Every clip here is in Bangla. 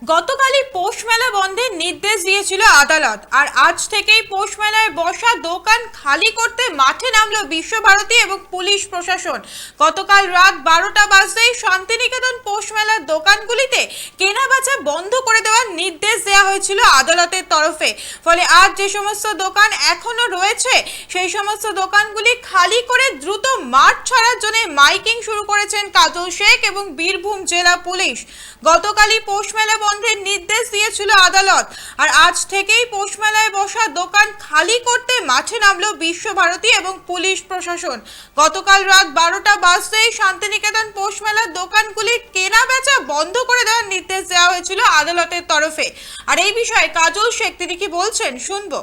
গতকালই পৌষ মেলা বন্ধের নির্দেশ দিয়েছিল আদালত, আর আজ থেকেই পৌষ মেলায় বসা দোকান খালি করতে মাঠে নামলো বিশ্বভারতী এবং পুলিশ প্রশাসন। গতকাল রাত 12টা বাজতেই শান্তিনিকেতন পৌষ মেলার দোকানগুলিতে কেনাবেচা বন্ধ করে দেওয়ার নির্দেশ দেওয়া হয়েছিল আদালতের তরফে। ফলে আজ যে সমস্ত দোকান এখনো রয়েছে সেই সমস্ত দোকানগুলি খালি করে দ্রুত মাঠ ছাড়ার জন্য মাইকিং শুরু করেছেন কাজল শেখ এবং বীরভূম জেলা পুলিশ। গতকালই পৌষ মেলা বন্ধের নির্দেশ দিয়েছিল আদালত, আর আজ থেকেই পৌষ মেলায় বসা দোকান খালি করতে মাঠে নামলো বিশ্বভারতী এবং পুলিশ প্রশাসন। গতকাল রাত 12টা বাজতেই শান্তিনিকেতন পৌষ মেলার দোকানগুলির কেনা বেচা বন্ধ করে দেওয়ার নির্দেশ দেওয়া হয়েছিল আদালতের তরফে। আর এই বিষয়ে কাজল শেখ তিনি কি বলছেন শুনবো।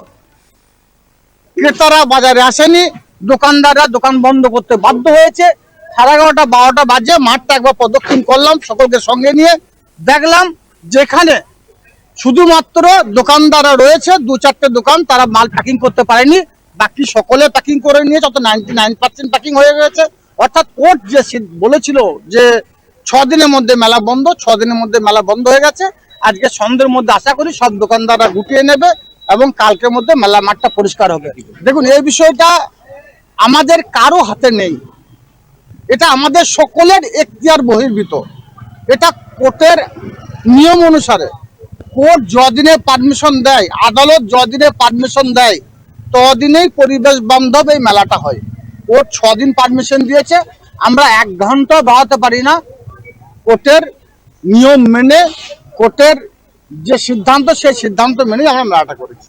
ক্রেতারা বাজারে আসেনি, দোকানদাররা দোকান বন্ধ করতে বাধ্য হয়েছে। 11:30 12টা বাজে মাঠটা একবার প্রদক্ষিণ করলাম সকলকে সঙ্গে নিয়ে, দেখলাম যেখানে শুধুমাত্র দোকানদাররা রয়েছে 2-4টে দোকান, তারা মাল প্যাকিং করতে পারেনি, বাকি সকলে প্যাকিং করে নিয়েছে, অত 99% প্যাকিং হয়ে গেছে। অর্থাৎ কোর্ট যে বলেছিল যে 6 দিনের মধ্যে মেলা বন্ধ, 6 দিনের মধ্যে মেলা বন্ধ হয়ে গেছে। আজকে সন্ধ্যের মধ্যে আশা করি সব দোকানদাররা গুটিয়ে নেবে এবং কালকের মধ্যে মেলা মাঠটা পরিষ্কার হবে। দেখুন, এই বিষয়টা আমাদের কারো হাতে নেই, এটা আমাদের সকলের এখতিয়ার বহির্ভূত। এটা কোর্টের নিয়ম অনুসারে কোর্ট যদিনে পারমিশন দেয়, আদালত যদিনে পারমিশন দেয়, তদিনেই পরিবেশ বান্ধব এই মেলাটা হয়। কোর্ট 6 দিন পারমিশন দিয়েছে, আমরা 1 ঘন্টা বাড়াতে পারি না। কোর্টের নিয়ম মেনে, কোর্টের যে সিদ্ধান্ত সেই সিদ্ধান্ত মেনে আমরা মেলাটা করেছি।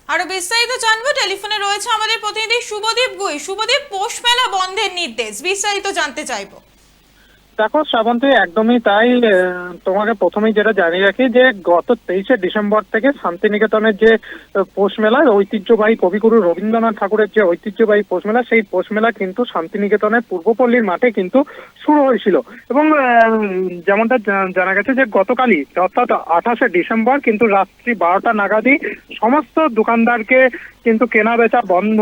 আরো বিস্তারিত জানবো, টেলিফোনে রয়েছে আমাদের প্রতিনিধি শুভদীপ গুই। শুভদীপ, পৌষ মেলা বন্ধের নির্দেশ বিস্তারিত জানতে চাইবো। দেখো শ্রাবন্তী, একদমই তাই। তোমাকে প্রথমেই যেটা জানিয়ে রাখি যে গত 23শে ডিসেম্বর থেকে শান্তিনিকেতনের যে পৌষ মেলা, ঐতিহ্যবাহী কবিগুরু রবীন্দ্রনাথ ঠাকুরের যে ঐতিহ্যবাহী পৌষ মেলা, সেই পৌষ মেলা কিন্তু শান্তিনিকেতনের পূর্বপল্লীর মাঠে কিন্তু শুরু হয়েছিল। এবং যেমনটা জানা গেছে যে গতকালই অর্থাৎ 28শে ডিসেম্বর কিন্তু রাত্রি 12টা নাগাদই সমস্ত দোকানদারকে কিন্তু কেনা বেচা বন্ধ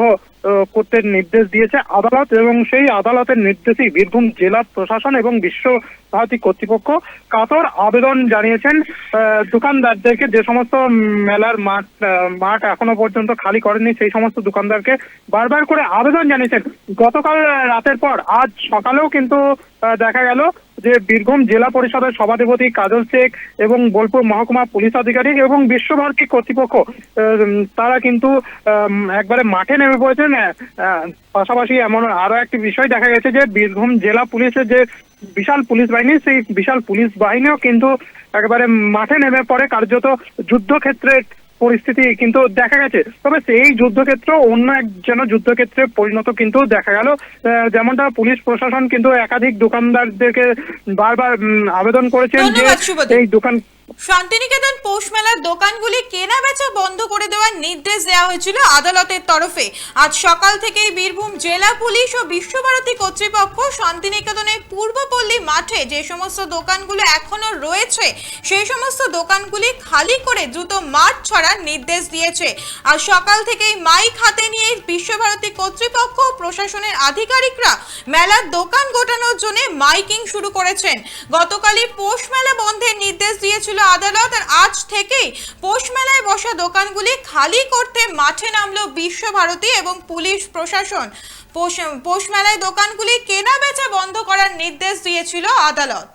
করতে নির্দেশ দিয়েছে আদালত, এবং সেই আদালতের নির্দেশেই বীরভূম জেলা প্রশাসন এবং বিশ্বভারতী কর্তৃপক্ষ কাতর আবেদন জানিয়েছেন দোকানদারদেরকে। যে সমস্ত মেলার মাঠ এখনো পর্যন্ত খালি করেনি সেই সমস্ত দোকানদারকে বারবার করে আবেদন জানিয়েছেন। গতকাল রাতের পর আজ সকালেও কিন্তু দেখা গেল যে বীরভূম জেলা পরিষদের সভাধিপতি কাজল শেখ এবং বোলপুর মহকুমা পুলিশ আধিকারিক এবং বিশ্বভারতী কর্তৃপক্ষ তারা কিন্তু একবারে মাঠে নেমে পড়েছেন। পাশাপাশি এমন আরো একটি বিষয় দেখা গেছে যে বীরভূম জেলা পুলিশের যে বিশাল পুলিশ বাহিনী, সেই বিশাল পুলিশ বাহিনীও কিন্তু একেবারে মাঠে নেমে পড়ে, কার্যত যুদ্ধক্ষেত্রের পরিস্থিতি কিন্তু দেখা গেছে। তবে সেই যুদ্ধক্ষেত্র অন্য এক যেন যুদ্ধক্ষেত্রে পরিণত কিন্তু দেখা গেল। যেমনটা পুলিশ প্রশাসন কিন্তু একাধিক দোকানদারদেরকে বারবার আবেদন করেছেন যে এই দোকান শান্তিনিকেতন পৌষ মেলার দোকানগুলি কেনা বেচা বন্ধ করে দেওয়ার নির্দেশ দেওয়া হয়েছিল আদালতের তরফে। আজ সকাল থেকেই বীরভূম জেলা পুলিশ ও বিশ্বভারতী কর্তৃপক্ষ শান্তিনিকেতনের পূর্বপল্লী মাঠে যে সমস্ত দোকানগুলো এখনো রয়েছে সেই সমস্ত দোকানগুলি খালি করে দ্রুত মাঠ ছাড়ার নির্দেশ দিয়েছে। আর সকাল থেকেই মাইক হাতে নিয়ে বিশ্বভারতী কর্তৃপক্ষ ও প্রশাসনের আধিকারিকরা মেলার দোকান গোটানোর জন্য মাইকিং শুরু করেছেন। গতকালই পৌষ মেলা বন্ধের নির্দেশ দিয়েছিল আদালত, আর আজ থেকেই পৌষ মেলায় বসা দোকানগুলি খালি করতে মাঠে নামলো বিশ্বভারতী এবং পুলিশ প্রশাসন। পৌষ মেলায় দোকানগুলি কেনা বেচা বন্ধ করার নির্দেশ দিয়েছিল আদালত।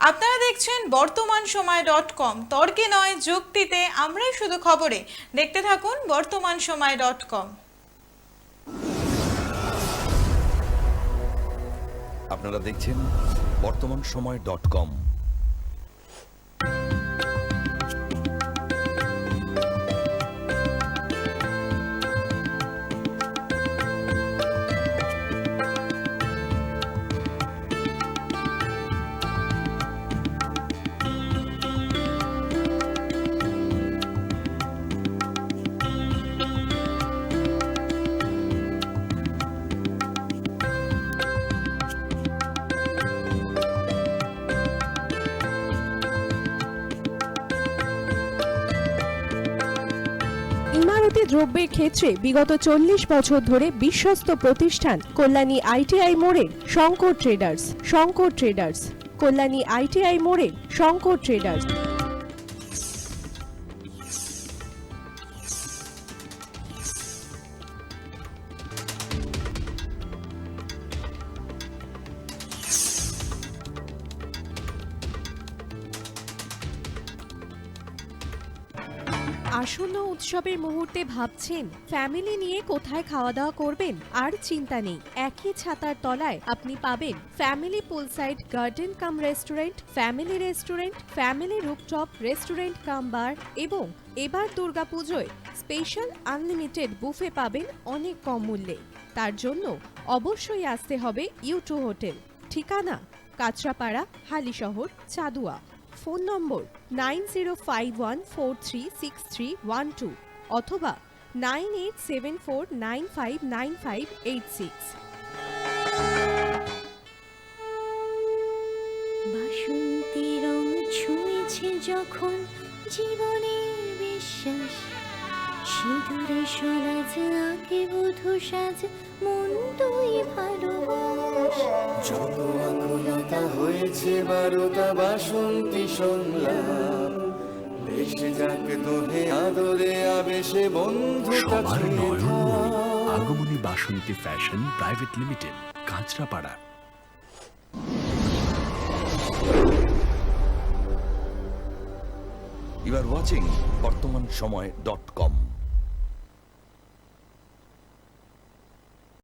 আপনারা দেখছেন বর্তমানসময়.com, তর্কে নয় যুক্তিতে আমরাই শুধু খবরে। দেখতে থাকুন বর্তমানসময়.com। আপনারা দেখছেন বর্তমানসময়.com। ইমারতি দ্রব্যের ক্ষেত্রে বিগত 40 বছর ধরে বিশ্বস্ত প্রতিষ্ঠান কল্যাণী ITI মোড়ের শঙ্কর ট্রেডার্স। কল্যাণী ITI মোড়ে শঙ্কর ট্রেডার্স। আসন্ন উৎসবের মুহূর্তে ভাবছেন ফ্যামিলি নিয়ে কোথায় খাওয়া দাওয়া করবেন? আর চিন্তা নেই, একই ছাতার তলায় আপনি পাবেন family poolside garden cum restaurant, family rooftop restaurant cum bar এবং এবার দুর্গাপুজোয় স্পেশাল আনলিমিটেড বুফে পাবেন অনেক কম মূল্যে। তার জন্য অবশ্যই আসতে হবে U2 হোটেল। ঠিকানা কাঁচরাপাড়া, হালিশহর, চাদুয়া। ফোন নম্বর 9051436312 অথবা 9874959586। বাসন্তী রং ছুঁয়েছে যখন জীবনের বিশ্বাস, সিঁদুরে সরাজ আঁকে বধূ সাজ, মন তুই ভালোবাস। যত আকুলতা হয়েছে বারোটা বাসন্তী সংলাপ, দেশে যাক দোহে আদরে আবেশে বন্ধুতা সবার ছুঁয়ে নয়নমণি থাক। Agomoni Basanti fashion private limited, Kanchrapara. You are watching BortomanSomoy.com.